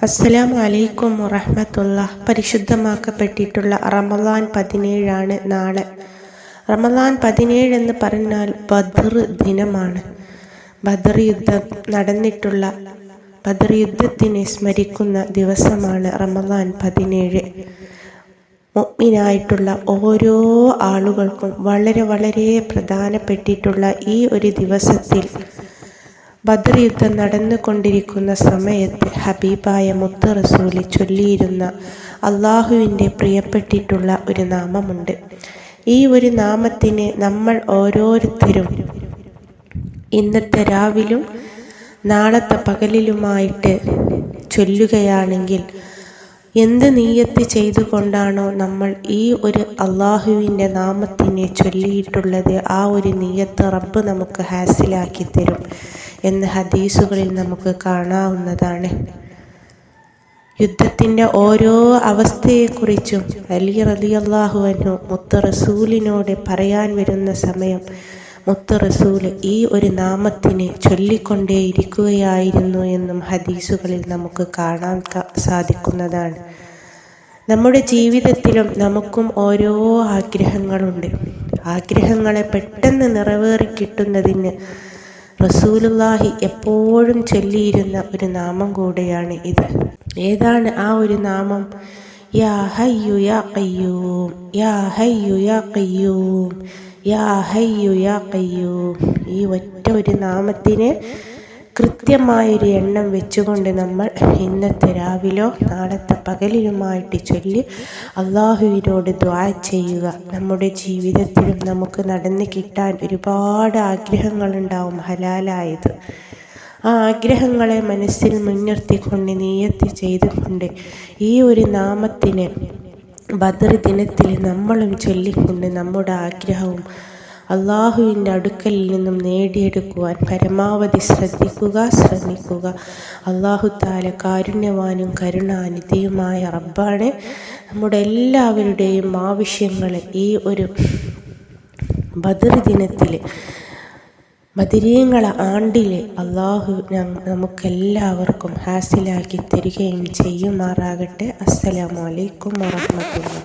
അസ്സലാമു അലൈക്കും വറഹ്മത്തുള്ളാഹി. പരിശുദ്ധമാക്കപ്പെട്ടിട്ടുള്ള റമളാൻ 17 നാളെ. റമളാൻ 17 എന്ന് പറഞ്ഞാൽ ബദർ ദിനമാണ്. ബദർ യുദ്ധം നടന്നിട്ടുള്ള ബദർ യുദ്ധത്തിനെ സ്മരിക്കുന്ന ദിവസമാണ് റമളാൻ 17. മുഅ്മിനായിട്ടുള്ള ഓരോ ആളുകൾക്കും വളരെ വളരെ പ്രധാനപ്പെട്ടിട്ടുള്ള ഈ ഒരു ദിവസത്തിൽ ബദർ യുദ്ധം നടന്നുകൊണ്ടിരിക്കുന്ന സമയത്ത് ഹബീബായ മുത്ത് റസൂല് ചൊല്ലിയിരുന്ന അള്ളാഹുവിൻ്റെ പ്രിയപ്പെട്ടിട്ടുള്ള ഒരു നാമമുണ്ട്. ഈ ഒരു നാമത്തിന് നമ്മൾ ഓരോരുത്തരും ഇന്നത്തെ രാവിലും നാളത്തെ പകലിലുമായിട്ട് ചൊല്ലുകയാണെങ്കിൽ, എന്ത് നീയത്ത് ചെയ്തുകൊണ്ടാണോ നമ്മൾ ഈ ഒരു അള്ളാഹുവിൻ്റെ നാമത്തിനെ ചൊല്ലിയിട്ടുള്ളത്, ആ ഒരു നീയത്ത് റബ്ബ് നമുക്ക് ഹാസിലാക്കി തരും എന്ന് ഹദീസുകളിൽ നമുക്ക് കാണാവുന്നതാണ്. യുദ്ധത്തിൻ്റെ ഓരോ അവസ്ഥയെക്കുറിച്ചും അലി റളിയല്ലാഹു അൻഹു മുത്ത് റസൂലിനോട് പറയാൻ വരുന്ന സമയം മുത്ത് റസൂല് ഈ ഒരു നാമത്തിനെ ചൊല്ലിക്കൊണ്ടേയിരിക്കുകയായിരുന്നു എന്നും ഹദീസുകളിൽ നമുക്ക് കാണാൻ സാധിക്കുന്നതാണ്. നമ്മുടെ ജീവിതത്തിലും നമുക്കും ഓരോ ആഗ്രഹങ്ങളുണ്ട്. ആഗ്രഹങ്ങളെ പെട്ടെന്ന് നിറവേറി കിട്ടുന്നതിന് റസൂലുള്ളാഹി എപ്പോഴും ചൊല്ലിയിരുന്ന ഒരു നാമം കൂടെയാണ് ഇത്. ഏതാണ് ആ ഒരു നാമം? യാ ഹയ്യു യാ ഖയ്യൂം, യാ ഹയ്യു യാ ഖയ്യൂം, യാ ഹയ്യു യാ ഖയ്യൂം. ഈ ഒറ്റ ഒരു നാമത്തിന് കൃത്യമായൊരു എണ്ണം വെച്ചുകൊണ്ട് നമ്മൾ ഇന്നത്തെ രാവിലോ നാളത്തെ പകലിലുമായിട്ട് ചൊല്ലി അള്ളാഹുവിനോട് ദുആ ചെയ്യുക. നമ്മുടെ ജീവിതത്തിലും നമുക്ക് നടന്നു കിട്ടാൻ ഒരുപാട് ആഗ്രഹങ്ങളുണ്ടാവും, ഹലാലായത്. ആ ആഗ്രഹങ്ങളെ മനസ്സിൽ മുൻനിർത്തിക്കൊണ്ട് നിയ്യത്ത് ചെയ്തുകൊണ്ട് ഈ ഒരു നാമത്തിന് ബദർ ദിനത്തിൽ നമ്മളും ചൊല്ലിക്കൊണ്ട് നമ്മുടെ ആഗ്രഹവും അള്ളാഹുവിൻ്റെ അടുക്കലിൽ നിന്നും നേടിയെടുക്കുവാൻ പരമാവധി ശ്രമിക്കുക. അള്ളാഹു തആല കാരുണ്യവാനും കരുണാനിധിയുമായ റബ്ബാണ്. നമ്മുടെ എല്ലാവരുടെയും ആവശ്യങ്ങൾ ഈ ഒരു ബദർ ദിനത്തിൽ, ബദരീങ്ങളെ ആണ്ടിൽ അള്ളാഹു നമുക്കെല്ലാവർക്കും ഹാസിലാക്കി തരികയും ചെയ്യുമാറാകട്ടെ. അസ്സലാമു അലൈക്കും വറഹ്മത്തുള്ളാഹി.